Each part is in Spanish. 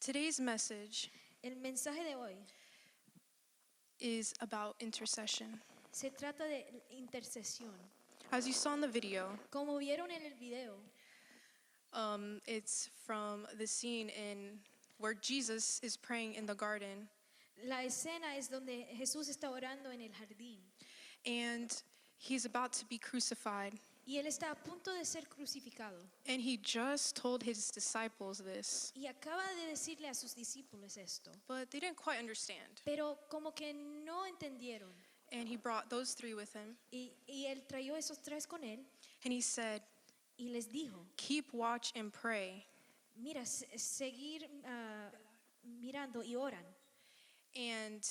Today's message El mensaje de hoy is about intercession. se trata de intercesión. As you saw in the video, Como vieron en el video, it's from the scene in where Jesus is praying in the garden, la escena es donde Jesús está orando en el jardín and he's about to be crucified. y él está a punto de ser crucificado. And he just told his disciples this, Y acaba de decirle a sus discípulos esto, but they didn't quite understand. pero como que no entendieron. And he brought those three with him, Y él trayó esos tres con él and he said, y les dijo, keep watch and pray, mira, seguir mirando y oran. and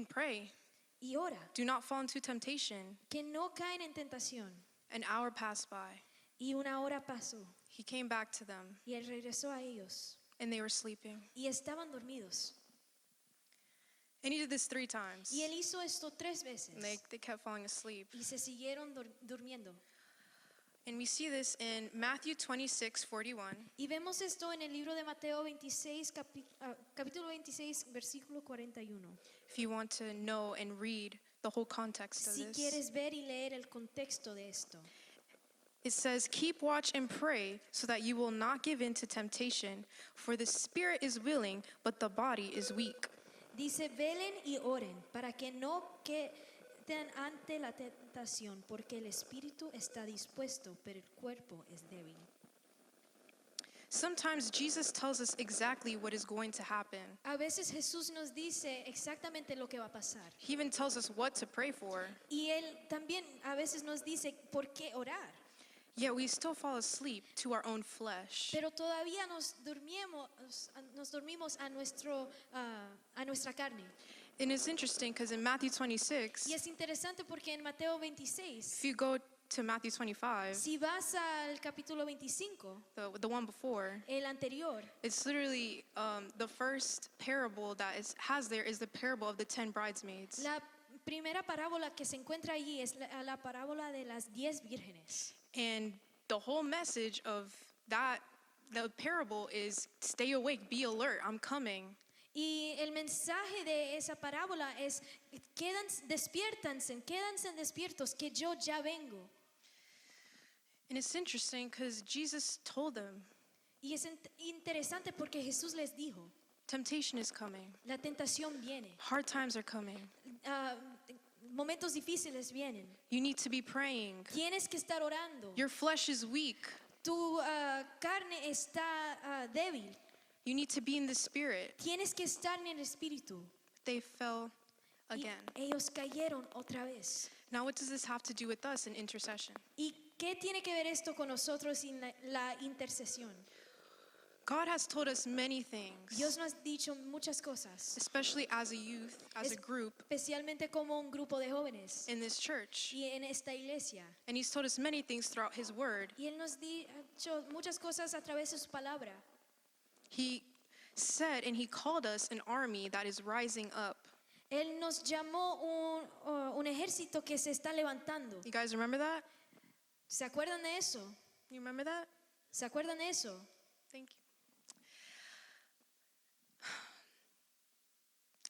pray. Y ora, Do not fall into temptation. que no caen en tentación. An hour passed by. Y una hora pasó He came back to them, y él regresó a ellos and they were sleeping. y estaban dormidos. And he did this 3 times. Y él hizo esto 3 veces And they kept falling asleep. y se siguieron durmiendo. And we see this in Matthew 26:41. Y vemos esto en el libro de Mateo 26, capítulo 26, versículo 41. If you want to know and read the whole context of Si this. quieres ver y leer el contexto de esto. It says, keep watch and pray so that you will not give in to temptation, for the spirit is willing, but the body is weak. Dice, velen y oren para que no queden ante la tentación, porque el espíritu está dispuesto, pero el cuerpo es débil. Sometimes Jesus tells us exactly what is going to happen. A veces Jesús nos dice exactamente lo que va a pasar. He even tells us what to pray for. Y Él también a veces nos dice por qué orar. Yet we still fall asleep to our own flesh. Pero todavía nos dormimos a nuestra carne. And it's interesting because in Matthew 26, Y es interesante porque en Mateo 26, if you go to Matthew 25, si vas al capítulo 25, the one before, el anterior, it's literally the first parable that has there is the parable of the 10 bridesmaids. la primera parábola que se encuentra allí es la parábola de las 10 vírgenes. And the whole message of the parable is stay awake, be alert, I'm coming. Y el mensaje de esa parábola es quédense despiertos que yo ya vengo. And it's interesting because Jesus told them, Y es interesante porque Jesús les dijo, temptation is coming, la tentación viene, hard times are coming, momentos difíciles vienen, you need to be praying, tienes que estar orando, your flesh is weak, tu carne está débil, you need to be in the spirit. tienes que estar en el espíritu. They fell Y again. ellos cayeron otra vez. Now what does this have to do with us in intercession? ¿Y qué tiene que ver esto con nosotros en la intercesión? God has told us many things, Dios nos ha dicho muchas cosas, especially as a youth, as a group especialmente como un grupo de jóvenes in this church. y en esta iglesia. And he's told us many things throughout his word. Y Él nos ha dicho muchas cosas a través de su palabra. He said and he called us an army that is rising up. Él nos llamó un ejército que se está levantando. You guys remember that? ¿Se acuerdan de eso? You remember that? ¿Se acuerdan de eso? Thank you.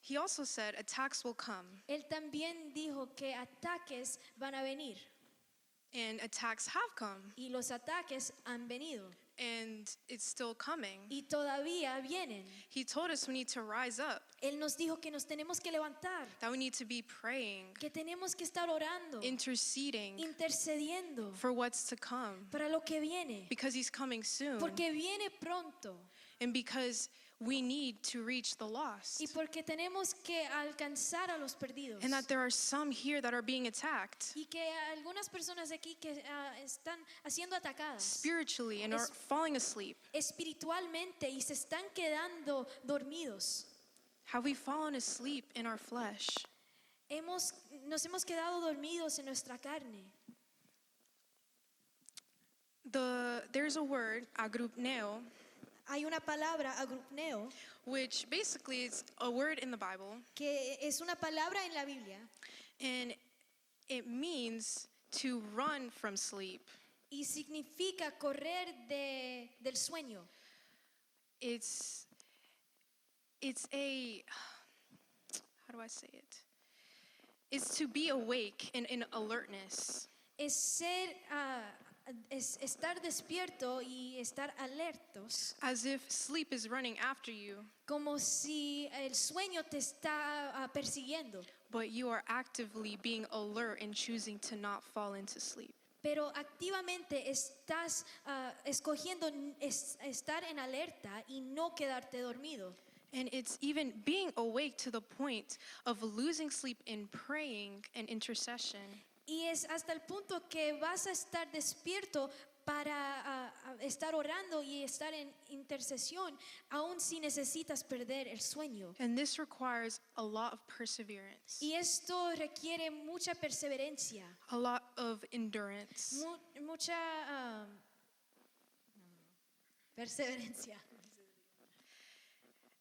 He also said attacks will come, Él también dijo que ataques van a venir. and attacks have come, Y los ataques han venido. and it's still coming. Y todavía vienen. He told us we need to rise up, Él nos dijo que nos tenemos que levantar, that we need to be praying, que tenemos que estar orando, interceding intercediendo for what's to come, para lo que viene. because he's coming soon, Porque viene pronto. and because we need to reach the Y lost, porque tenemos que alcanzar a los perdidos. and that there are some here that are being attacked Y que algunas personas aquí que están siendo atacadas spiritually and are falling asleep. espiritualmente y se están quedando dormidos. Have we fallen asleep in our flesh? Nos hemos quedado dormidos en nuestra carne. There's a word, agrupneo, Hay una palabra, agrupneo, which basically is a word in the Bible, que es una palabra en la Biblia and it means to run from sleep. y significa correr del sueño. it's a, how do I say it? It's to be awake and in alertness. Es ser, es estar despierto y estar alertos, As if sleep is running after you, como si el sueño te está persiguiendo. but you are actively being alert and choosing to not fall into sleep. Pero activamente estás escogiendo estar en alerta y no quedarte dormido. And it's even being awake to the point of losing sleep in praying and intercession. Y es hasta el punto que vas a estar despierto para estar orando y estar en intercesión, aun si necesitas perder el sueño. And this requires a lot of perseverance, Y esto requiere mucha perseverancia, a lot of endurance. mucha perseverancia.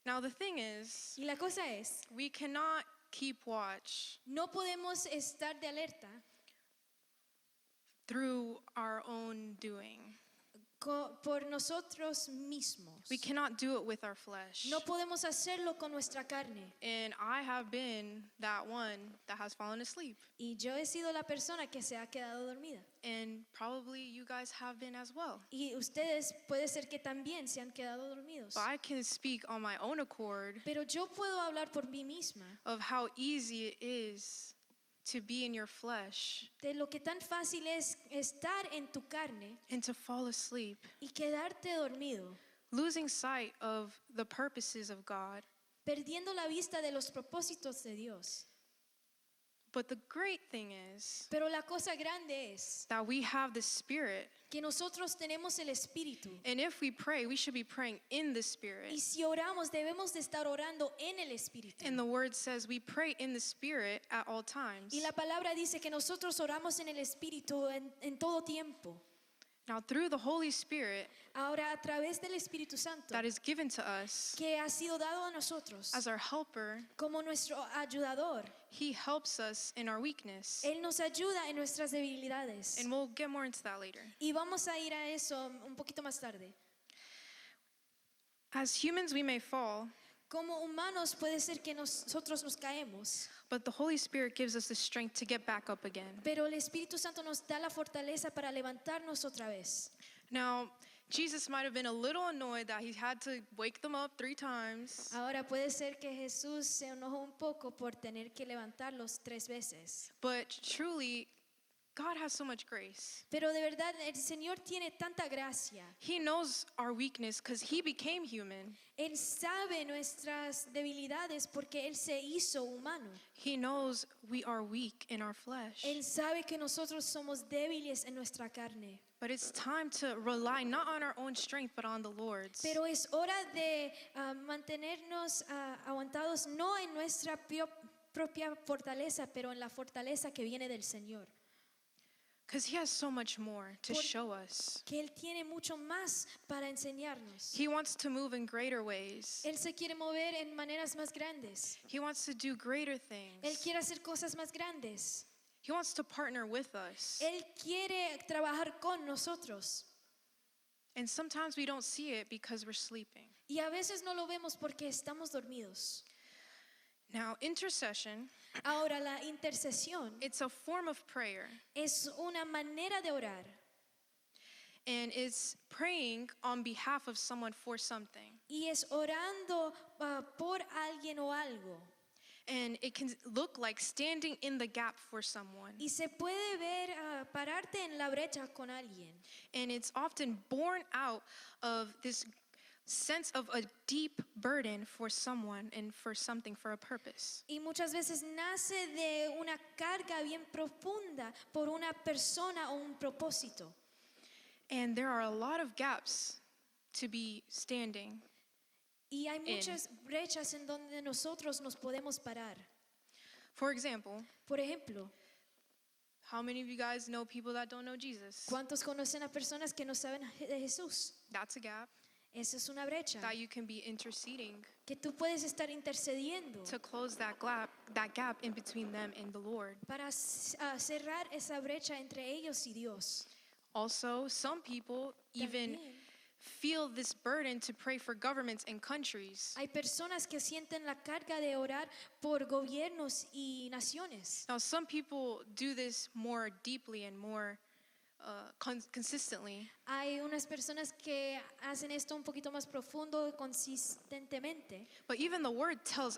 Now, the thing is, Y la cosa es, we cannot keep watch no podemos estar de alerta through our own doing. por nosotros mismos. We cannot do it with our flesh. No podemos hacerlo con nuestra carne. And I have been that one that has fallen asleep. Y yo he sido la persona que se ha quedado dormida. And probably you guys have been as well. Y ustedes puede ser que también se han quedado dormidos. But I can speak on my own accord Pero yo puedo hablar por mí misma of how easy it is to be in your flesh de lo que tan fácil es estar en tu carne and to fall asleep, y quedarte dormido, losing sight of the purposes of God. perdiendo la vista de los propósitos de Dios. But the great thing is Pero la cosa grande es that we have the Spirit. que nosotros tenemos el Espíritu. And if we pray, we should be praying in the Y Spirit. si oramos, debemos de estar orando en el Espíritu. And the word says we pray in the Spirit at all times. Y la palabra dice que nosotros oramos en el Espíritu en todo tiempo. Now, through the Holy Spirit Ahora, a través del Espíritu Santo, that is given to us que ha sido dado a nosotros as our helper, como nuestro ayudador, He helps us in our weakness. Él nos ayuda en nuestras debilidades. And we'll get more into that later. Y vamos a ir a eso un poquito más tarde. As humans, we may fall, Como humanos puede ser que nosotros nos caemos, but the Holy Spirit gives us the strength to get back up again. pero el Espíritu Santo nos da la fortaleza para levantarnos otra vez. Now, Jesus might have been a little annoyed that he had to wake them up 3 times. Ahora puede ser que Jesús se enojó un poco por tener que levantarlos 3 veces. But truly, God has so much grace. Pero de verdad el Señor tiene tanta gracia. He knows our weakness because he became human. Él sabe nuestras debilidades porque Él se hizo humano. He knows we are weak in our flesh. Él sabe que nosotros somos débiles en nuestra carne. But it's time to rely not on our own strength, but on the Lord's. Pero es hora de mantenernos aguantados no en nuestra propia fortaleza, pero en la fortaleza que viene del Señor. Because he has so much more to show us. Que Él tiene mucho más para enseñarnos. He wants to move in greater ways. Él se quiere mover en maneras más grandes. He wants to do greater Él things. quiere hacer cosas más grandes. He wants to partner with us. Él quiere trabajar con nosotros. And sometimes we don't see it because we're sleeping. Y a veces no lo vemos porque estamos dormidos. Now, intercession, Ahora, la intercesión it's a form of prayer. es una manera de orar. And it's praying on behalf of someone for something. Y es orando por alguien o algo. And it can look like standing in the gap for someone. Y se puede ver pararte en la brecha con alguien. And it's often born out of this sense of a deep burden for someone and for something, for a purpose. Y muchas veces nace de una carga bien profunda por una persona o un propósito. And there are a lot of gaps to be standing. Y hay muchas brechas en donde nosotros nos podemos parar. For example, Por ejemplo, how many of you guys know people that don't know Jesus? ¿cuántos conocen a personas que no saben de Jesús? That's a gap Esa es una brecha that you can be interceding que tú puedes estar intercediendo to close that gap in between them and the Lord. para cerrar esa brecha entre ellos y Dios. Also, some people even También, feel this burden to pray for governments and countries. Hay personas que sienten la carga de orar por gobiernos y naciones. Now, some people do this more deeply and more consistently. Hay unas personas que hacen esto un poquito más profundo y consistentemente. But even the word tells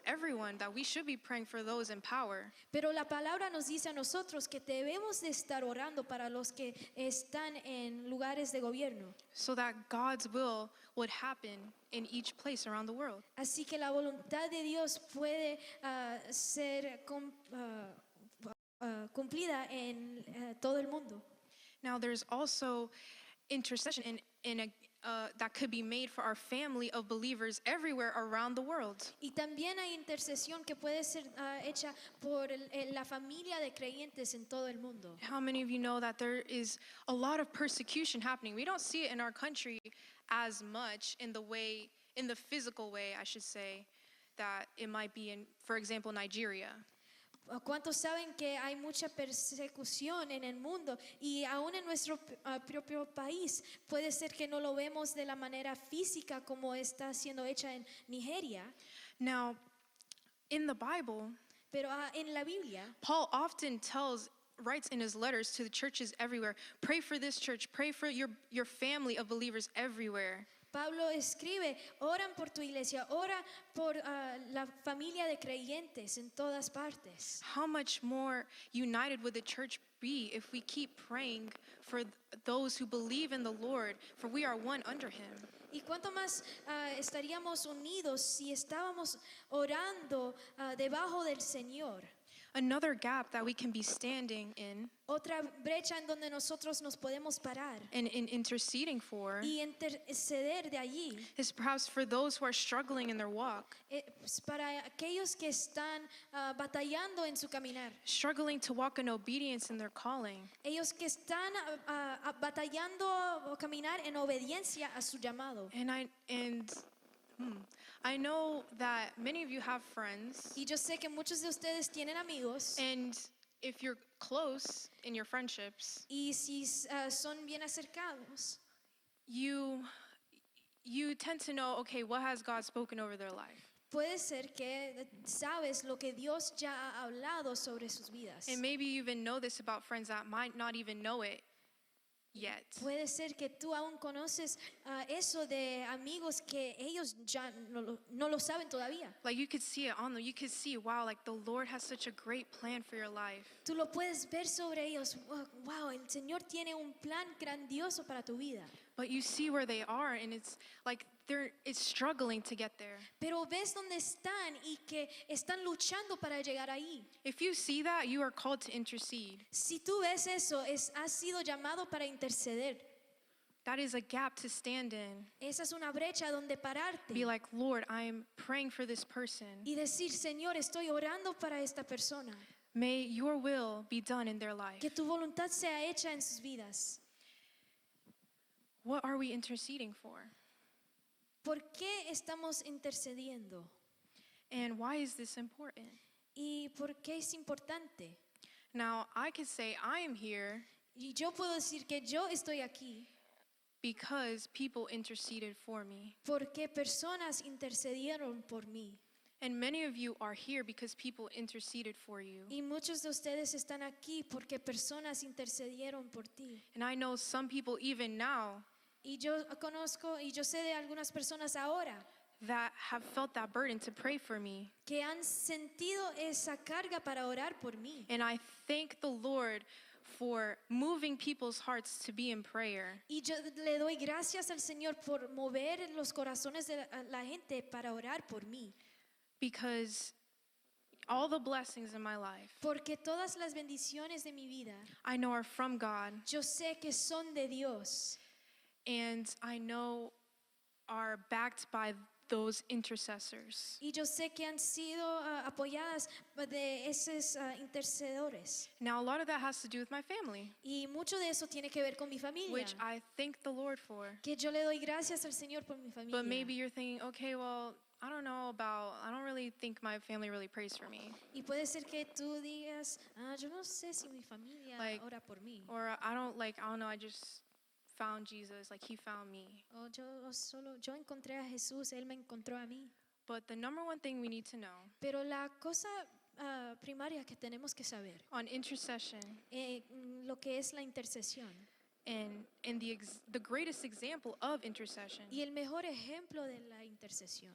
everyone that we should be praying for those in power. Pero la palabra nos dice a nosotros que debemos de estar orando para los que están en lugares de gobierno. So that God's will would happen in each place around the world. Así que la voluntad de Dios puede ser cumplida en todo el mundo. Now, there's also intercession that could be made for our family of believers everywhere around the world. Y también hay intercesión que puede ser hecha por la familia de creyentes en todo el mundo. How many of you know that there is a lot of persecution happening? We don't see it in our country as much in the physical way, I should say, that it might be in, for example, Nigeria. ¿Cuántos saben que hay mucha persecución en el mundo y aún en nuestro propio país? Puede ser que no lo vemos de la manera física como está siendo hecha en Nigeria. Now, in the Bible, Pero en la Biblia, Paul often writes in his letters to the churches everywhere, pray for this church, pray for your family of believers everywhere. Pablo escribe, oran por tu iglesia, ora por la familia de creyentes en todas partes. How much more united would the church be if we keep praying for those who believe in the Lord, for we are one under him. ¿Y cuánto más estaríamos unidos si estábamos orando debajo del Señor? Another gap that we can be standing in Otra brecha en donde nosotros nos podemos parar and in interceding for y interceder de allí is perhaps for those who are struggling in their walk, es para aquellos que están batallando en su caminar, struggling to walk in obedience in their calling. ellos que están batallando o caminar en obediencia a su llamado. I know that many of you have friends, Y yo sé que muchos de ustedes tienen amigos and if you're close in your friendships, y si son bien acercados, you tend to know, okay, what has God spoken over their life? puede ser que sabes lo que Dios ya ha hablado sobre sus vidas. And maybe you even know this about friends that might not even know it yet. Puede ser que tú aún conoces eso de amigos que ellos ya no lo saben todavía. Like you could see it on them. You could see, wow, like the Lord has such a great plan for your life. Tú lo puedes ver sobre ellos. Wow, el Señor tiene un plan grandioso para tu vida. But you see where they are, and it's like it's struggling to get there. Pero ves dónde están y que están luchando para llegar ahí. If you see that, you are called to intercede. Si tú ves eso, has sido llamado para interceder. That is a gap to stand in. Esa es una brecha donde pararte Be like, Lord, I am praying for this person. y decir, Señor, estoy orando para esta persona. May your will be done in their life. Que tu voluntad sea hecha en sus vidas. What are we interceding for? ¿Por qué estamos intercediendo? And why is this important? ¿Y por qué es importante? Now, I could say I am here Y yo puedo decir que yo estoy aquí because people interceded for me. porque personas intercedieron por mí. And many of you are here because people interceded for you. Y muchos de ustedes están aquí porque personas intercedieron por ti. And I know some people even now Y yo conozco y yo sé de algunas personas ahora that have felt that burden to pray for me. que han sentido esa carga para orar por mí. And I thank the Lord for moving people's hearts to be in prayer. Y yo le doy gracias al Señor por mover los corazones de la gente para orar por mí. Because all the blessings in my life, Porque todas las bendiciones de mi vida, I know are from God, yo sé que son de Dios. and I know are backed by those intercessors. Y yo sé que han sido apoyadas de esos intercedores. Now, a lot of that has to do with my family, Y mucho de eso tiene que ver con mi familia. which I thank the Lord for. Que yo le doy gracias al Señor por mi familia. But maybe you're thinking, okay, well, I don't really think my family really prays for me. Y puede ser que tú digas, yo no sé si mi familia Like, ora por mí. Or I don't know, I just found Jesus, like he found me. Yo encontré a Jesús, Él me encontró a mí. But the number one thing we need to know Pero la cosa primaria que tenemos que saber, on intercession lo que es la intercesión. and the greatest example of intercession Y el mejor ejemplo de la intercesión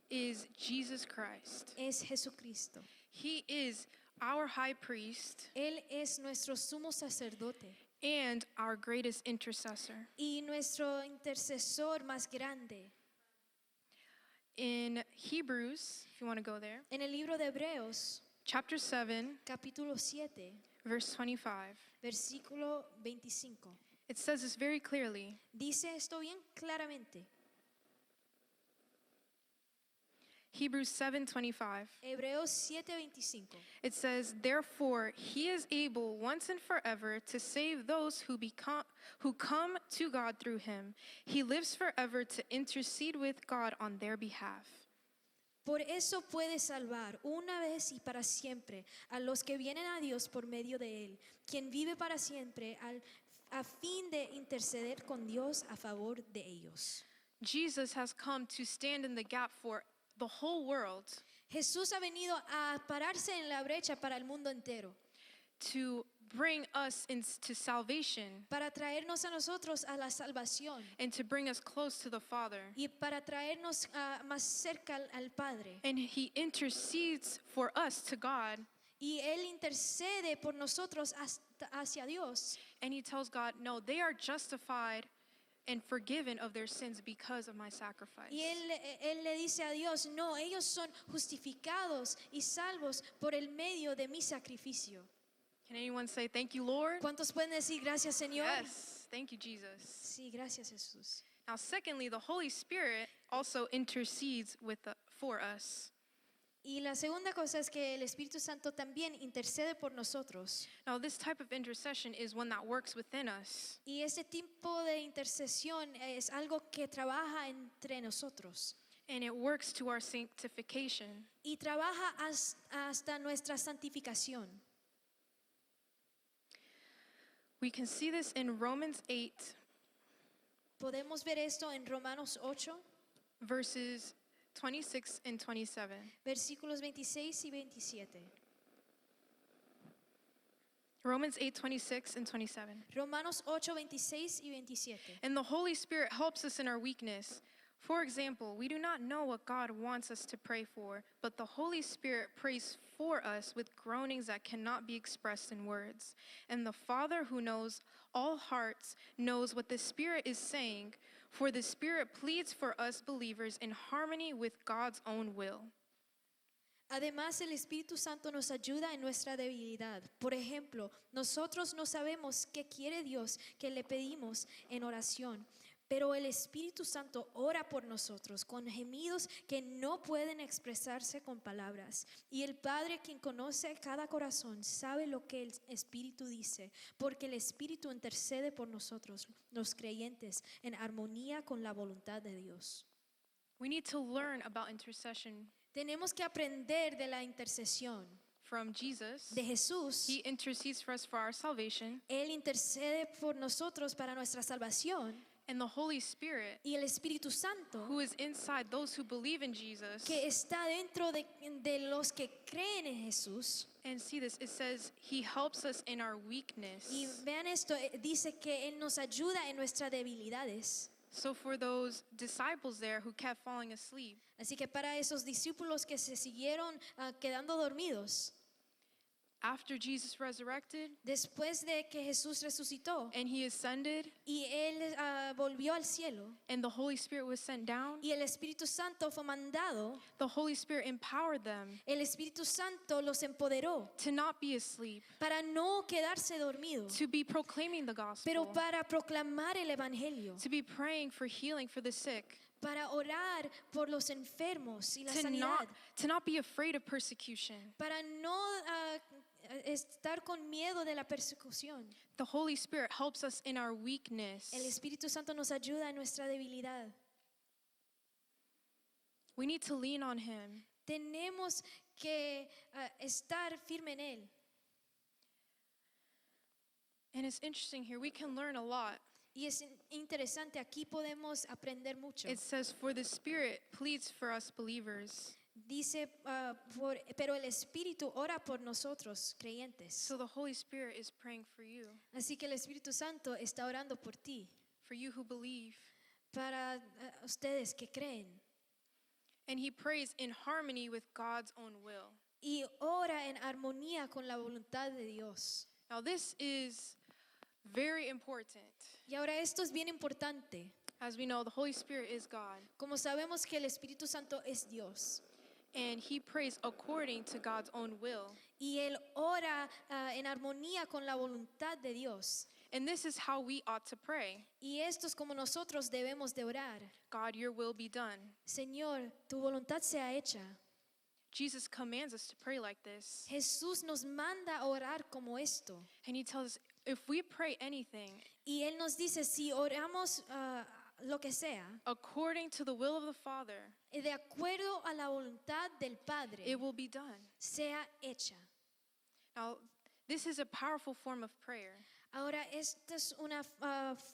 is Jesus Christ. es Jesucristo. He is our high priest Él es nuestro sumo sacerdote and our greatest intercessor. y nuestro intercesor más grande. In Hebrews, if you want to go there, En el libro de Hebreos, chapter 7, capítulo 7, verse 25, versículo 25, it says this very clearly. dice esto bien claramente. Hebrews 7:25. Hebreos 7:25. It says, "Therefore he is able once and forever to save those who come to God through him. He lives forever to intercede with God on their behalf." Por eso puede salvar una vez y para siempre a los que vienen a Dios por medio de Él, quien vive para siempre a fin de interceder con Dios a favor de ellos. Jesus has come to stand in the gap for the whole world, Jesús ha venido a pararse en la brecha para el mundo entero, to bring us into salvation para traernos a nosotros a la salvación and to bring us close to the Father. y para traernos más cerca al Padre. And he intercedes for us to God, Y Él intercede por nosotros hacia Dios. and he tells God, "No, they are justified and forgiven of their sins because of my sacrifice." Y él le dice a Dios, no, ellos son justificados y salvos por el medio de mi sacrificio. Can anyone say, "Thank you, Lord"? ¿Cuántos pueden decir gracias, Señor? Yes, thank you, Jesus. Sí, gracias, Jesús. Now, secondly, the Holy Spirit also intercedes for us. Y la segunda cosa es que el Espíritu Santo también intercede por nosotros. Now, this type of intercession is one that works within us. Y ese tipo de intercesión es algo que trabaja entre nosotros. And it works to our sanctification. Y trabaja hasta nuestra santificación. We can see this in Romans 8, Podemos ver esto en Romanos 8, verses 26 and 27. versículos 26 y 27. Romans 8, 26 and 27. Romanos 8, 26 y 27. And the Holy Spirit helps us in our weakness. For example, we do not know what God wants us to pray for, but the Holy Spirit prays for us with groanings that cannot be expressed in words. And the Father who knows all hearts knows what the Spirit is saying, for the Spirit pleads for us believers in harmony with God's own will. Además, el Espíritu Santo nos ayuda en nuestra debilidad. Por ejemplo, nosotros no sabemos qué quiere Dios que le pedimos en oración, pero el Espíritu Santo ora por nosotros con gemidos que no pueden expresarse con palabras. Y el Padre, quien conoce cada corazón, sabe lo que el Espíritu dice, porque el Espíritu intercede por nosotros, los creyentes, en armonía con la voluntad de Dios. We need to learn about intercession Tenemos que aprender de la intercesión from Jesus. de Jesús. He intercedes for us for our salvation, Él intercede por nosotros para nuestra salvación. and the Holy Spirit, Y el Espíritu Santo, who is inside those who believe in Jesus. que está dentro de los que creen en Jesús. And see this, it says he helps us in our weakness. Y vean esto, dice que Él nos ayuda en nuestras debilidades. So for those disciples there who kept falling asleep, Así que para esos discípulos que se siguieron quedando dormidos, after Jesus resurrected después de que Jesús resucitó and he ascended y Él volvió al cielo and the Holy Spirit was sent down, y el Espíritu Santo fue mandado, the Holy Spirit empowered them el Espíritu Santo los empoderó to not be asleep, para no quedarse dormidos, to be proclaiming the pero gospel, para proclamar el Evangelio, to be praying for healing for the sick, para orar por los enfermos y la to sanidad, not be afraid of persecution. para no estar con miedo de la persecución. The Holy Spirit helps us in our weakness. El Espíritu Santo nos ayuda en nuestra debilidad. We need to lean on him. Tenemos que estar firme en Él. And it's interesting here, we can learn a lot Y es interesante, aquí podemos aprender mucho. It says, "For the Spirit pleads for us believers." Dice, pero el Espíritu ora por nosotros, creyentes. So the Holy Spirit is praying for you, Así que el Espíritu Santo está orando por ti, for you who believe. para ustedes que creen. And he prays in harmony with God's own will. Y ora en armonía con la voluntad de Dios. Now this is very important. Y ahora esto es bien importante. As we know, the Holy Spirit is God, Como sabemos que el Espíritu Santo es Dios. and he prays according to God's own will. Y Él ora en armonía con la voluntad de Dios. And this is how we ought to pray. Y esto es como nosotros debemos de orar. God, your will be done. Señor, tu voluntad sea hecha. Jesus commands us to pray like this. Jesús nos manda a orar como esto. And he tells us, if we pray anything Y Él nos dice, si oramos lo que sea, according to the will of the Father, de acuerdo a la voluntad del Padre, it will be done. sea hecha. Now, this is a powerful form of prayer Ahora, esta es una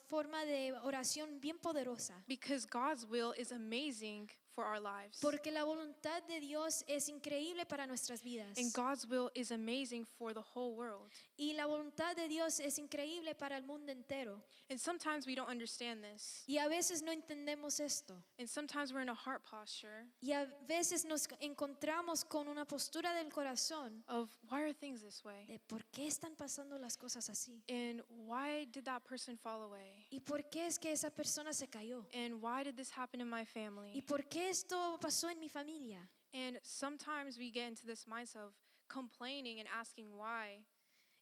forma de oración bien poderosa. because God's will is amazing for our lives. Porque la voluntad de Dios es increíble para nuestras vidas. And God's will is amazing for the whole world. Y la voluntad de Dios es increíble para el mundo entero. And sometimes we don't understand this. Y a veces no entendemos esto. And sometimes we're in a heart posture Y a veces nos encontramos con una postura del corazón of, why are things this way? de por qué están pasando las cosas así. And why did that person fall away? ¿Y por qué es que esa persona se cayó? And why did this happen in my ¿Y family? por qué esto pasó en mi familia? And sometimes we get into this mindset of complaining and asking why.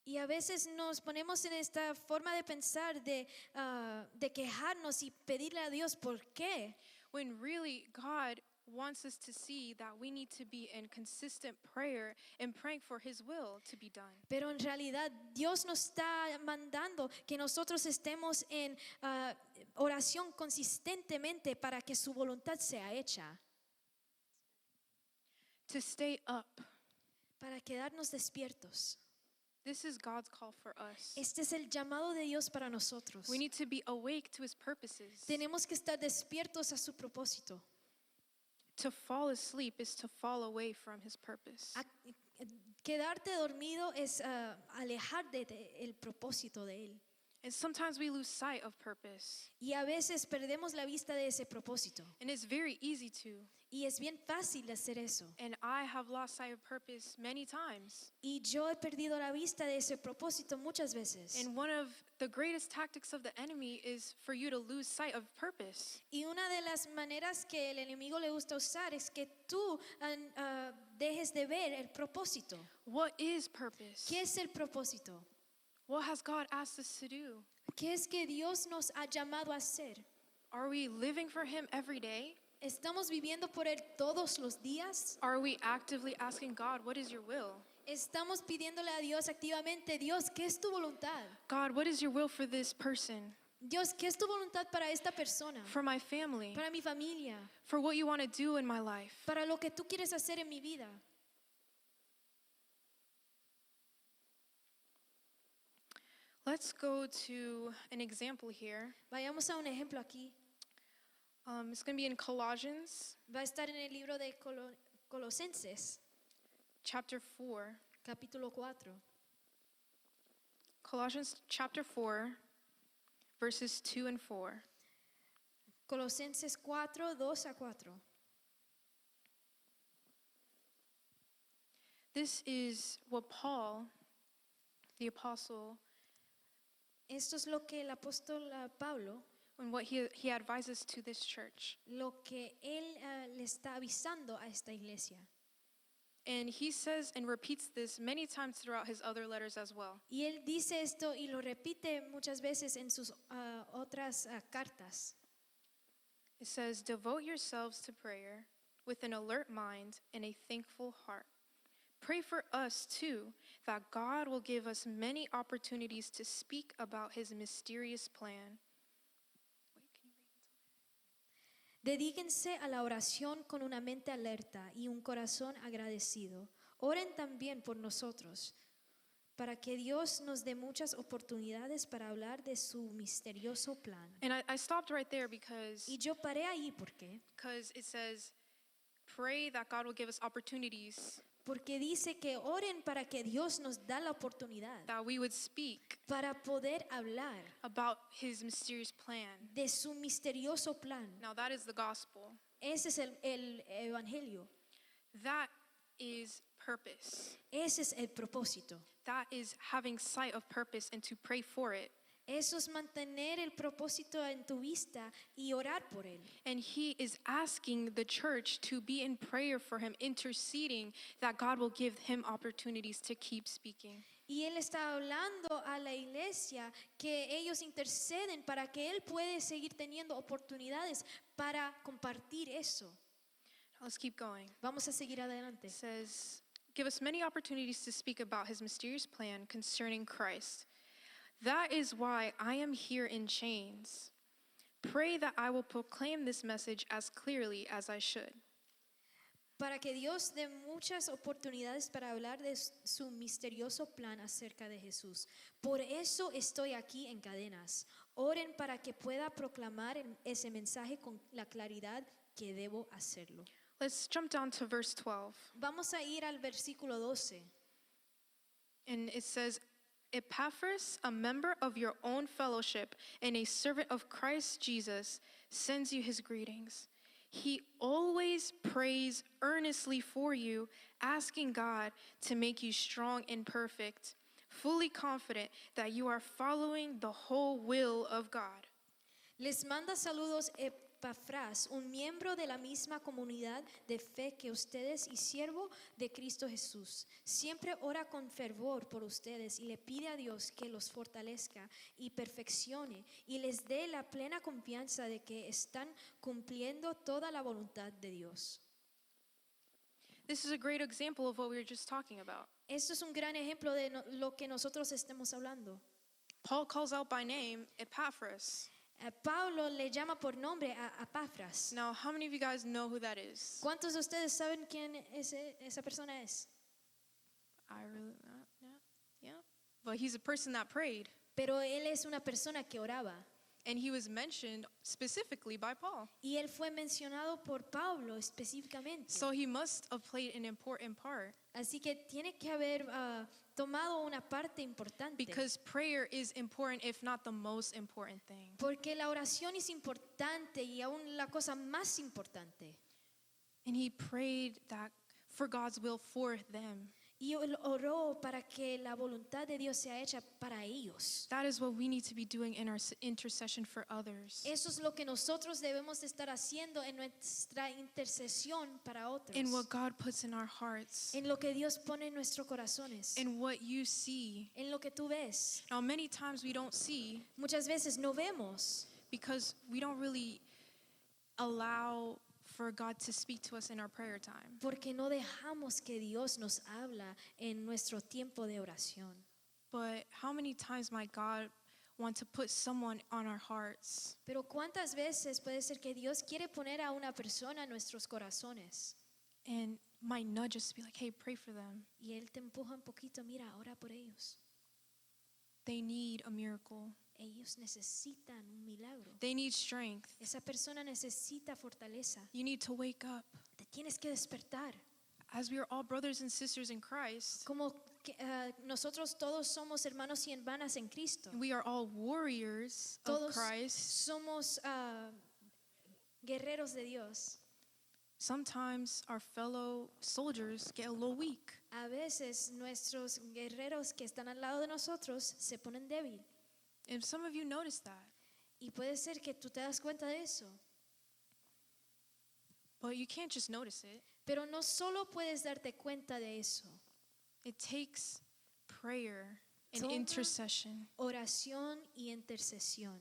Y a veces nos ponemos en esta forma de pensar, de quejarnos y pedirle a Dios por qué. When really God wants us to see that we need to be in consistent prayer and praying for his will to be done. Pero en realidad Dios nos está mandando que nosotros estemos en oración consistentemente para que su voluntad sea hecha. To stay up. Para quedarnos despiertos. This is God's call for us. Este es el llamado de Dios para nosotros. We need to be awake to his purposes. Tenemos que estar despiertos a su propósito. To fall asleep is to fall away from his purpose. Quedarte dormido es alejarte del propósito de Él. And sometimes we lose sight of purpose. Y a veces perdemos la vista de ese propósito. And it's very easy to. Y es bien fácil hacer eso. And I have lost sight of purpose many times. Y yo he perdido la vista de ese propósito muchas veces. And one of the greatest tactics of the enemy is for you to lose sight of purpose. Y una de las maneras que el enemigo le gusta usar es que tú dejes de ver el propósito. What is purpose? ¿Qué es el propósito? What has God asked us to do? ¿Qué es que Dios nos ha llamado a hacer? Are we living for him every day? ¿Estamos viviendo por Él todos los días? Are we actively asking God, what is your will? ¿Estamos pidiéndole a Dios activamente, Dios, ¿qué es tu voluntad? God, what is your will for this person? Dios, ¿qué es tu voluntad para esta persona? For my family? Para mi familia, For what you want to do in my life? para lo que tú quieres hacer en mi vida. Let's go to an example here. Vayamos a un ejemplo aquí. It's going to be in Colossians Va a estar en el libro de Colosenses, chapter 4. capítulo 4. Colossians chapter 4, verses 2 and 4. Colosenses 4, 2 a 4. This is what Paul, the apostle, Esto es lo que el apóstol Pablo, and what he advises to this church. lo que él le está avisando a esta iglesia. And he says and repeats this many times throughout his other letters as well. Y él dice esto y lo repite muchas veces en sus otras cartas. It says, devote yourselves to prayer with an alert mind and a thankful heart. Pray for us too, that God will give us many opportunities to speak about his mysterious plan. Dedíquense a la oración con una mente alerta y un corazón agradecido. Oren también por nosotros, para que Dios nos dé muchas oportunidades para hablar de su misterioso plan. And I stopped right there because Y yo paré ahí, ¿por qué? it says, pray that God will give us opportunities Porque dice que oren para que Dios nos da la oportunidad that we would speak para poder hablar about his mysterious plan. de su misterioso plan. Now that is the gospel. Ese es el evangelio. That is purpose. Ese es el propósito. That is having sight of purpose and to pray for it. Eso es mantener el propósito en tu vista y orar por él. And he is asking the church to be in prayer for him, interceding that God will give him opportunities to keep speaking. Y él está hablando a la iglesia que ellos interceden para que él puede seguir teniendo oportunidades para compartir eso. Let's keep going. Vamos a seguir adelante. It says, give us many opportunities to speak about his mysterious plan concerning Christ. That is why I am here in chains. Pray that I will proclaim this message as clearly as I should. Para que Dios dé muchas oportunidades para hablar de su misterioso plan acerca de Jesús. Por eso estoy aquí en cadenas. Oren para que pueda proclamar ese mensaje con la claridad que debo hacerlo. Let's jump down to verse 12. Vamos a ir al versículo 12. And it says, Epaphras, a member of your own fellowship and a servant of Christ Jesus, sends you his greetings. He always prays earnestly for you, asking God to make you strong and perfect, fully confident that you are following the whole will of God. Les manda saludos Epafras, un miembro de la misma comunidad de fe que ustedes y siervo de Cristo Jesús. Siempre ora con fervor por ustedes y le pide a Dios que los fortalezca y perfeccione y les dé la plena confianza de que están cumpliendo toda la voluntad de Dios. This is a great example of what we were just talking about. Esto es un gran ejemplo de lo que nosotros estamos hablando. Paul calls out by name Epaphras. Pablo le llama por nombre a Epafras. Now, how many of you guys know who that is? ¿Cuántos de ustedes saben quién esa persona es? I really, yeah. But he's a person that prayed. Pero él es una persona que oraba. And he was mentioned specifically by Paul. Y él fue mencionado por Pablo específicamente. So he must have played an important part. Así que tiene que haber tomado una parte importante. Because prayer is important, if not the most important thing. Porque la oración es importante y aún la cosa más importante. And he prayed that for God's will for them. Y él oró para que la voluntad de Dios sea hecha para ellos. That is what we need to be doing in our intercession for others. Eso es lo que nosotros debemos de estar haciendo en nuestra intercesión para otros. In what God puts in our hearts. En lo que Dios pone en nuestros corazones. In what you see. En lo que tú ves. Now, many times we don't see. Muchas veces no vemos. Because we don't really allow for God to speak to us in our prayer time. Porque no dejamos que Dios nos habla en nuestro tiempo de oración. But how many times might God want to put someone on our hearts? Pero cuántas veces puede ser que Dios quiere poner a una persona en nuestros corazones. And might nudge us to be like, hey, pray for them. Y él te empuja un poquito, mira, ora por ellos. They need a miracle. Ellos necesitan un milagro. They need strength. Esa persona necesita fortaleza. You need to wake up. Te tienes que despertar. As we are all brothers and sisters in Christ, Como que, nosotros todos somos hermanos y hermanas en Cristo. we are all warriors of Todos Christ. somos guerreros de Dios. Sometimes our fellow soldiers get a little weak. A veces nuestros guerreros que están al lado de nosotros se ponen débil. And some of you notice that. Y puede ser que tú te das cuenta de eso. But you can't just notice it. Pero no solo puedes darte cuenta de eso. It takes prayer and Toma intercession. Oración y intercesión.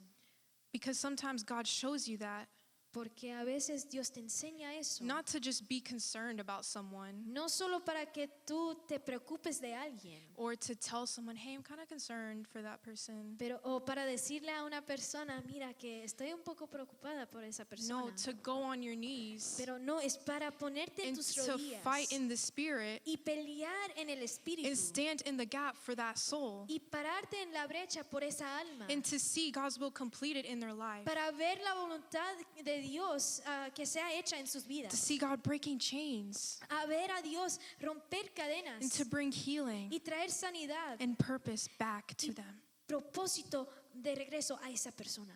Because sometimes God shows you that. Porque a veces Dios te enseña eso. not to just be concerned about someone No solo para que tú te preocupes de alguien, or to tell someone, hey, I'm kind of concerned for that person. pero o para decirle a una persona, mira que estoy un poco preocupada por esa No, persona. to go on your knees Pero no, es para ponerte en and tus to rodillas fight in the spirit y pelear en el espíritu and stand in the gap for that soul y pararte en la brecha por esa alma and to see God's will completed in their life, para ver la voluntad de Dios que sea hecha en sus to vidas, see God breaking chains a ver a Dios romper and cadenas to bring healing y traer sanidad and purpose back to y them. propósito de regreso a esa persona.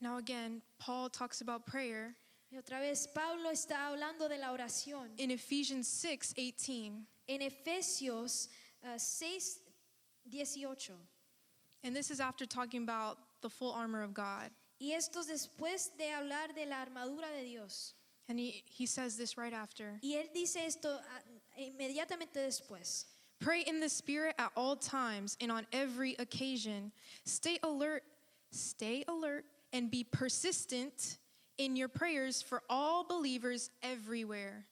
Now again, Paul talks about prayer Y otra vez Pablo está hablando de la oración in Ephesians 6:18. en Efesios 6:18. And this is after talking about the full armor of God. Y esto después de hablar de la armadura de Dios. And he says this right after. Y él dice esto inmediatamente después. Pray in the Spirit at all times and on every occasion. Stay alert, and be persistent in your prayers for all believers everywhere.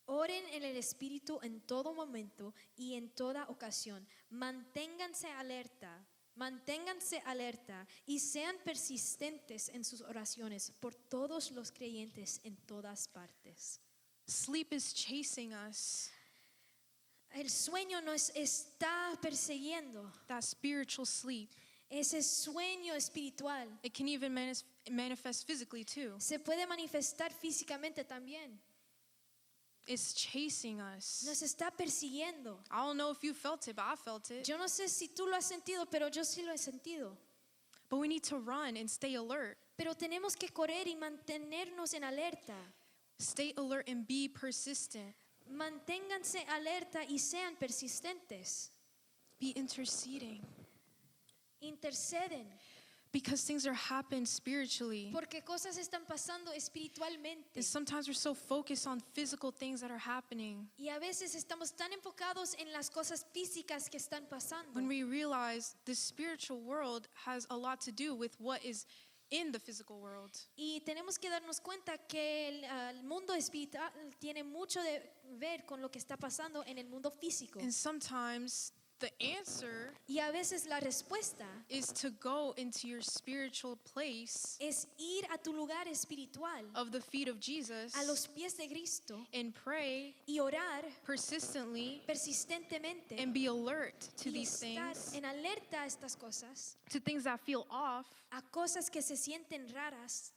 Oren en el Espíritu en todo momento y en toda ocasión. Manténganse alerta y sean persistentes en sus oraciones por todos los creyentes en todas partes. Sleep is chasing us, El sueño nos está persiguiendo. that spiritual sleep. Ese sueño espiritual It can even manifest physically too. se puede manifestar físicamente también. It's chasing us. Nos está persiguiendo. I don't know if you felt it, but I felt it. Yo no sé si tú lo has sentido, pero yo sí lo he sentido. But we need to run and stay alert. Pero tenemos que correr y mantenernos en alerta. Stay alert and be persistent. Manténganse alerta y sean persistentes. Be interceding. Interceden, Because things are happening spiritually. porque cosas están pasando espiritualmente. And sometimes we're so focused on physical things that are happening Y a veces estamos tan enfocados en las cosas físicas que están pasando. when we realize the spiritual world has a lot to do with what is in the physical world. Y tenemos que darnos cuenta que el mundo espiritual tiene mucho de ver con lo que está pasando en el mundo físico. And sometimes the answer Y a veces la respuesta is to go into your spiritual place es ir a tu lugar espiritual, of the feet of Jesus a los pies de Cristo, and pray y orar persistently persistentemente and be alert to y these estar things, en alerta a estas cosas, to things that feel off, a cosas que se sienten raras,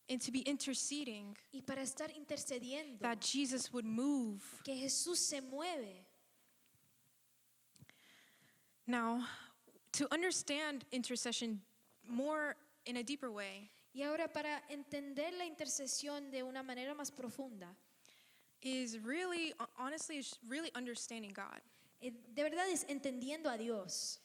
and to be interceding y para estar intercediendo, that Jesus would move. que Jesús se mueve. Now, to understand intercession more in a deeper way Y ahora para entender la intercesión de una manera más profunda, is really, honestly, is really understanding God. de verdad es entendiendo a Dios,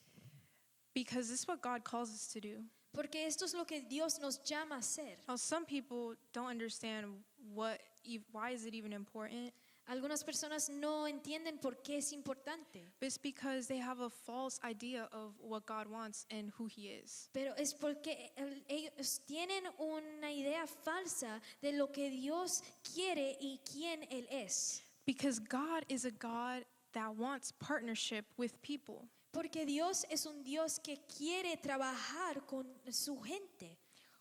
Because this is what God calls us to do. porque esto es lo que Dios nos llama a hacer. Now, some people don't understand why is it even important. Algunas personas no entienden por qué es importante, But it's because they have a false idea of what God wants and who He is. pero es porque ellos tienen una idea falsa de lo que Dios quiere y quién Él es. Because God is a God that wants partnership with people. Porque Dios es un Dios que quiere trabajar con su gente.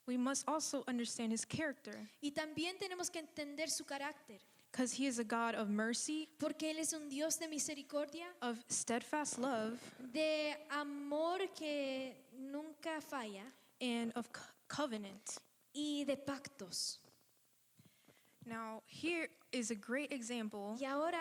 We must also understand His character. Y también tenemos que entender su carácter. Because He is a God of mercy, Porque Él es un Dios de misericordia, of steadfast love, de amor que nunca falla and of covenant. y de pactos. Now, here is a great example Y ahora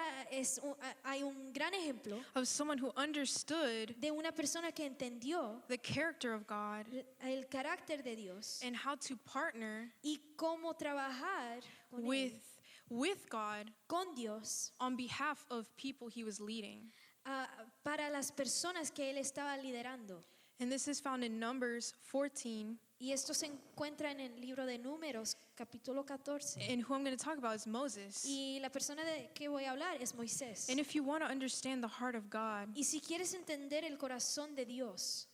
hay un gran ejemplo of someone who understood de una persona que entendió the character of God el carácter de Dios and how to partner y cómo trabajar con él, with God con Dios on behalf of people he was leading. para las personas que él estaba liderando. And this is found in Numbers 14. Y esto se encuentra en el libro de Números, capítulo 14. And who I'm going to talk about is Moses. Y la persona de que voy a hablar es Moisés. And if you want to understand the heart of God, Y si quieres entender el corazón de Dios,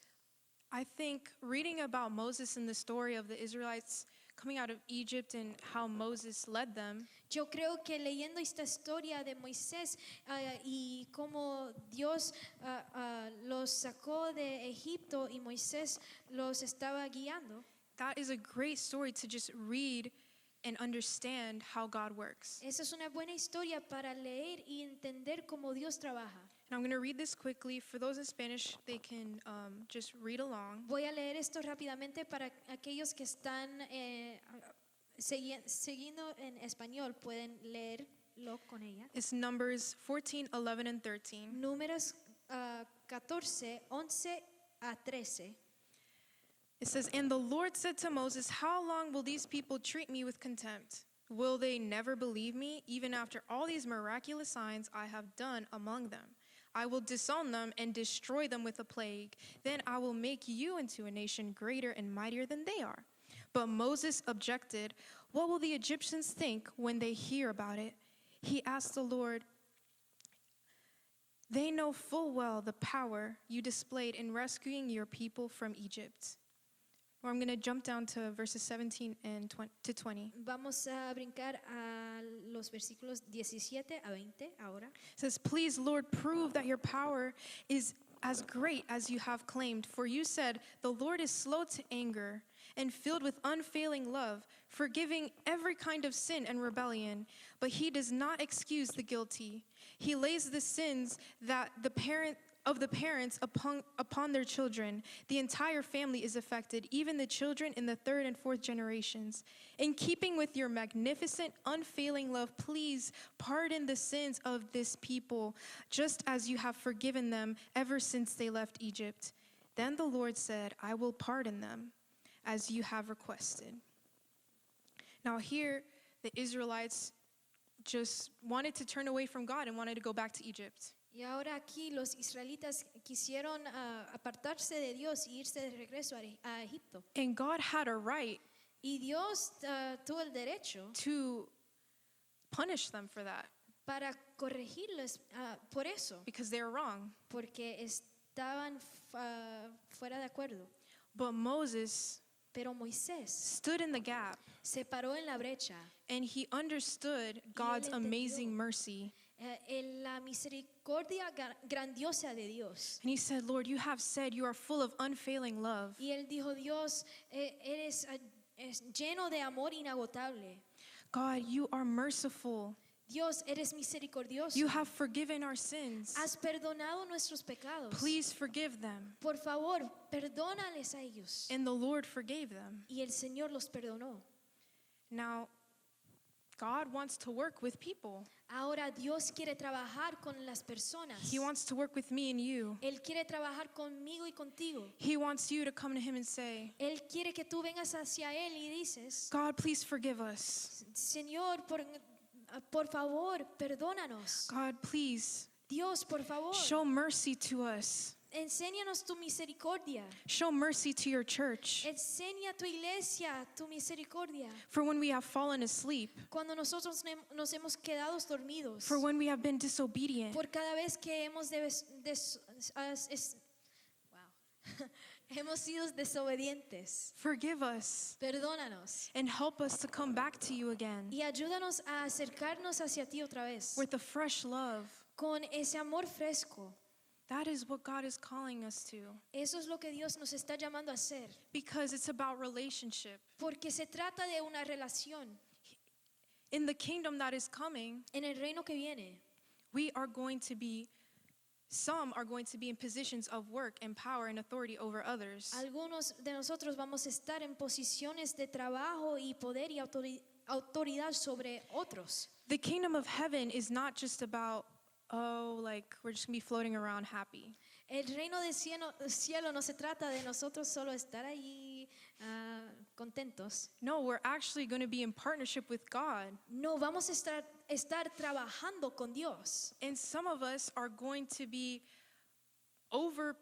I think reading about Moses and the story of the Israelites coming out of Egypt and how Moses led them, Yo creo que leyendo esta historia de Moisés y cómo Dios los sacó de Egipto y Moisés los estaba guiando, that is a great story to just read and understand how God works. esa es una buena historia para leer y entender cómo Dios trabaja. And I'm going to read this quickly. For those in Spanish, they can just read along. Voy a leer esto rápidamente para aquellos que están siguiendo en español, pueden leerlo con ella. It's Numbers 14, 11, and 13. Números 14, 11 a 13. It says, "And the Lord said to Moses, how long will these people treat me with contempt? Will they never believe me, even after all these miraculous signs I have done among them? I will disown them and destroy them with a plague. Then I will make you into a nation greater and mightier than they are." But Moses objected, "What will the Egyptians think when they hear about it?" He asked the Lord, "They know full well the power you displayed in rescuing your people from Egypt." Or I'm going to jump down to verses 17 and 20. Vamos a brincar a los versículos 17 a 20 ahora. It says, "Please, Lord, prove that your power is as great as you have claimed. For you said, the Lord is slow to anger and filled with unfailing love, forgiving every kind of sin and rebellion. But he does not excuse the guilty. He lays the sins that the parents upon their children. The entire family is affected, even the children in the third and fourth generations. In keeping with your magnificent, unfailing love, please pardon the sins of this people, just as you have forgiven them ever since they left Egypt." Then the Lord said, "I will pardon them, as you have requested." Now here, the Israelites just wanted to turn away from God and wanted to go back to Egypt. Y ahora aquí los israelitas quisieron apartarse de Dios y irse de regreso a Egipto. And God had a right Y Dios tuvo el derecho to punish them for that para corregirlos por eso, because they were wrong. porque estaban fuera de acuerdo. But Moses Pero Moisés stood in the gap se paró en la brecha and he understood God's entendió. amazing mercy. En la misericordia grandiosa de Dios. And he said, "Lord, you have said you are full of unfailing love. Y él dijo, Dios, eres lleno de amor inagotable. God, you are merciful. Dios, eres misericordioso. You have forgiven our sins. Has perdonado nuestros pecados. Please forgive them." Por favor, perdónales a ellos. And the Lord forgave them. Y el Señor los perdonó. Now, God wants to work with people. Ahora Dios quiere trabajar con las personas. He wants to work with me and you. Él quiere trabajar conmigo y contigo. He wants you to come to him and say, Él quiere que tú vengas hacia Él y dices, "God, please forgive us. Señor, por favor, perdónanos. God, please Dios, por favor, show mercy to us. enséñanos tu misericordia. Show mercy to your church. Enseña a tu iglesia tu misericordia. For when we have fallen asleep, Cuando nosotros nos hemos quedado dormidos. for when we have been disobedient, Por cada vez que hemos hemos sido desobedientes. forgive us Perdónanos. and help us to come back to you again Y ayúdanos a acercarnos hacia ti otra vez. with a fresh love. Con ese amor fresco. That is what God is calling us to, Eso es lo que Dios nos está llamando a hacer. because it's about relationship. Porque se trata de una relación. In the kingdom that is coming, En el reino que viene, some are going to be in positions of work and power and authority over others. algunos de nosotros vamos a estar en posiciones de trabajo y poder y autoridad sobre otros. The kingdom of heaven is not just about, we're just gonna be floating around happy. El reino del cielo no se trata de nosotros solo estar ahí contentos. No, we're actually going to be in partnership with God. No, vamos a estar trabajando con Dios. And some of us are going to be over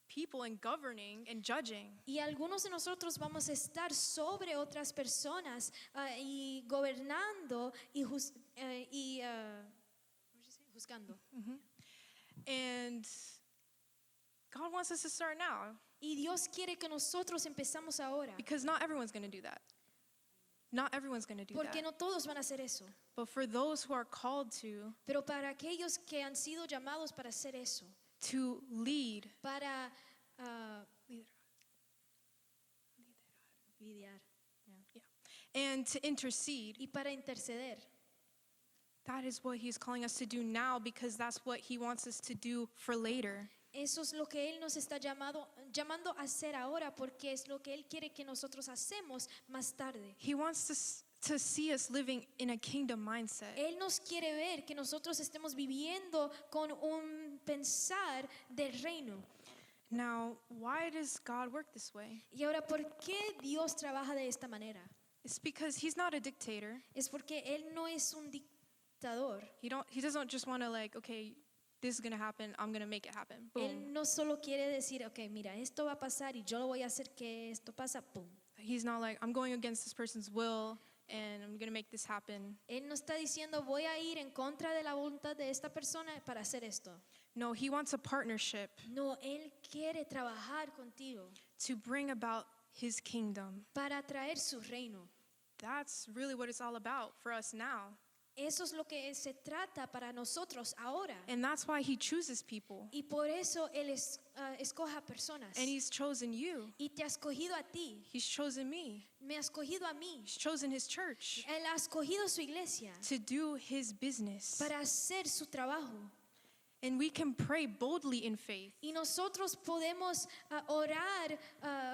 people and governing and judging. Y algunos de nosotros vamos a estar sobre otras personas y gobernando y juzgando. And God wants us to start now, Y Dios quiere que nosotros empezamos ahora. because not everyone's going to do that. Not everyone's going to do porque that. no todos van a hacer eso. But for those who are called Pero para aquellos que han sido llamados para hacer eso, to lead, para lidiar and to intercede, y para interceder, that is what he's calling us to do now, because that's what he wants us to do for later. eso es lo que Él nos está llamando a hacer ahora, porque es lo que Él quiere que nosotros hacemos más tarde. He wants to see us living in a kingdom mindset. Él nos quiere ver que nosotros estemos viviendo con un pensar del reino. Now, why does God work this way? Y ahora, ¿por qué Dios trabaja de esta manera? It's because he's not a dictator. Es porque Él no es un dictador. He doesn't just want to like, okay, this is going to happen, I'm going to make it happen. Boom. Él no solo quiere decir, ok, mira, esto va a pasar y yo lo voy a hacer que esto pasa, pum. He's not like, I'm going against this person's will and I'm going to make this happen. Él no está diciendo, voy a ir en contra de la voluntad de esta persona para hacer esto. No, he wants a partnership No, Él quiere trabajar contigo to bring about his kingdom. para traer su reino. That's really what it's all about for us now. Eso es lo que se trata para nosotros ahora. And that's why he chooses people. Y por eso Él escoja personas. And he's chosen you. Y te ha escogido a ti. He's chosen me. Me ha escogido a mí. He's chosen his church Él ha escogido su iglesia to do his business. para hacer su trabajo. And we can pray boldly in faith Y nosotros podemos orar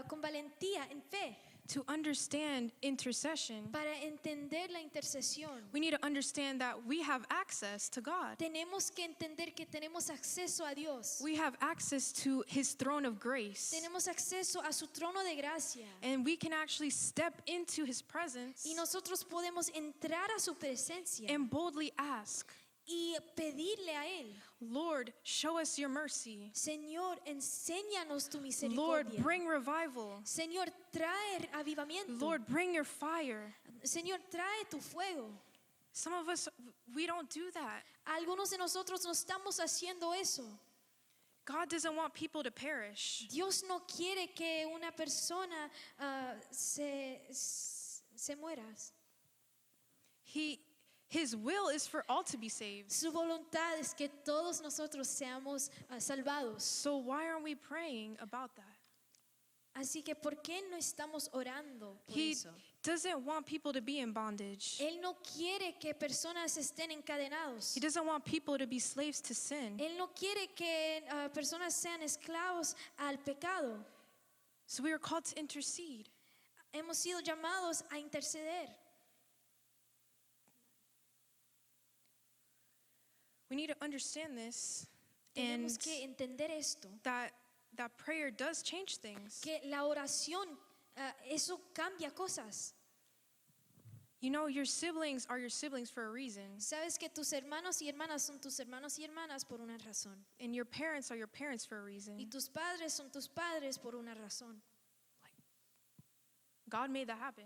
con valentía, en fe, to understand intercession. para entender la intercesión. We need to understand that we have access to God. Tenemos que entender que tenemos acceso a Dios. We have access to his throne of grace. Tenemos acceso a su trono de gracia. And we can actually step into his presence Y nosotros podemos entrar a su presencia and boldly ask, y pedirle a Él, Lord, show us your mercy. Señor, enséñanos tu Lord, misericordia. bring revival. Señor, trae avivamiento. Lord, bring your fire. Señor, trae tu fuego. Some of us, we don't do that. Algunos de nosotros no estamos haciendo eso. God doesn't want people to perish. Dios no quiere que una persona se muera. His will is for all to be saved. Su voluntad es que todos nosotros seamos salvados. So why aren't we praying about that? Así que ¿por qué no estamos orando por He eso? doesn't want people to be in bondage. Él no quiere que personas estén encadenados. He doesn't want people to be slaves to sin. Él no quiere que personas sean esclavos al pecado. So we are called to intercede. Hemos sido llamados a interceder. We need to understand this, and Tenemos que entender esto, that prayer does change things. que la oración, eso cambia cosas. You know, your siblings are your siblings for a reason, Sabes que tus hermanos y hermanas son tus hermanos y hermanas por una razón. and your parents are your parents for a Y reason. tus padres son tus padres por una razón. God made that happen.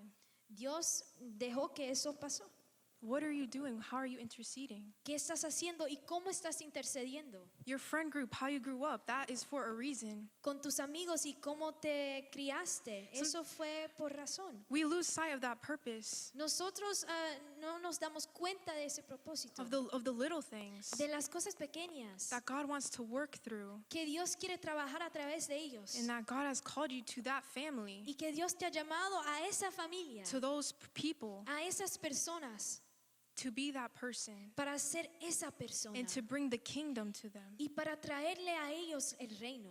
Dios dejó que eso pasó. What are you doing? How are you interceding? ¿Qué estás haciendo y cómo estás intercediendo? Your friend group, how you grew up, that is for a reason. Con tus amigos y cómo te criaste. Eso fue por razón. We lose sight of that purpose, Nosotros no nos damos cuenta de ese propósito. of the little things De las cosas pequeñas that God wants to work through, que Dios quiere trabajar a través de ellos. and that God has called you to that family, Y que Dios te ha llamado a esa familia, to those people, a esas personas, to be that person, para ser esa persona and to bring the kingdom to them. y para traerle a ellos el reino.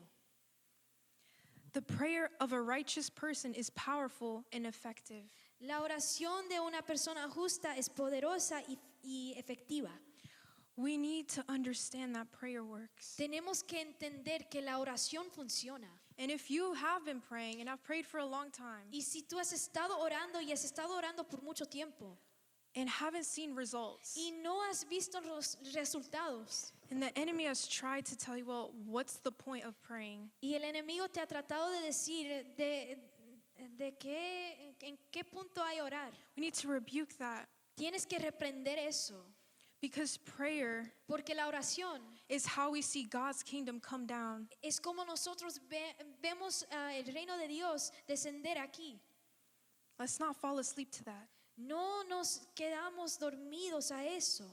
The prayer of a righteous person is powerful and effective. La oración de una persona justa es poderosa y efectiva. We need to understand that prayer works. Tenemos que entender que la oración funciona. And if you have been praying and have prayed for a long time Y si tú has estado orando y has estado orando por mucho tiempo and haven't seen results, y no has visto los resultados and the enemy has tried to tell you, well, what's the point of praying? y el enemigo te ha tratado de decir de qué, en qué punto hay orar, We need to rebuke that, tienes que reprender eso, because prayer porque la oración is how we see God's kingdom come down. es como nosotros vemos el reino de Dios descender aquí. Let's not fall asleep to that. no nos quedamos dormidos a eso.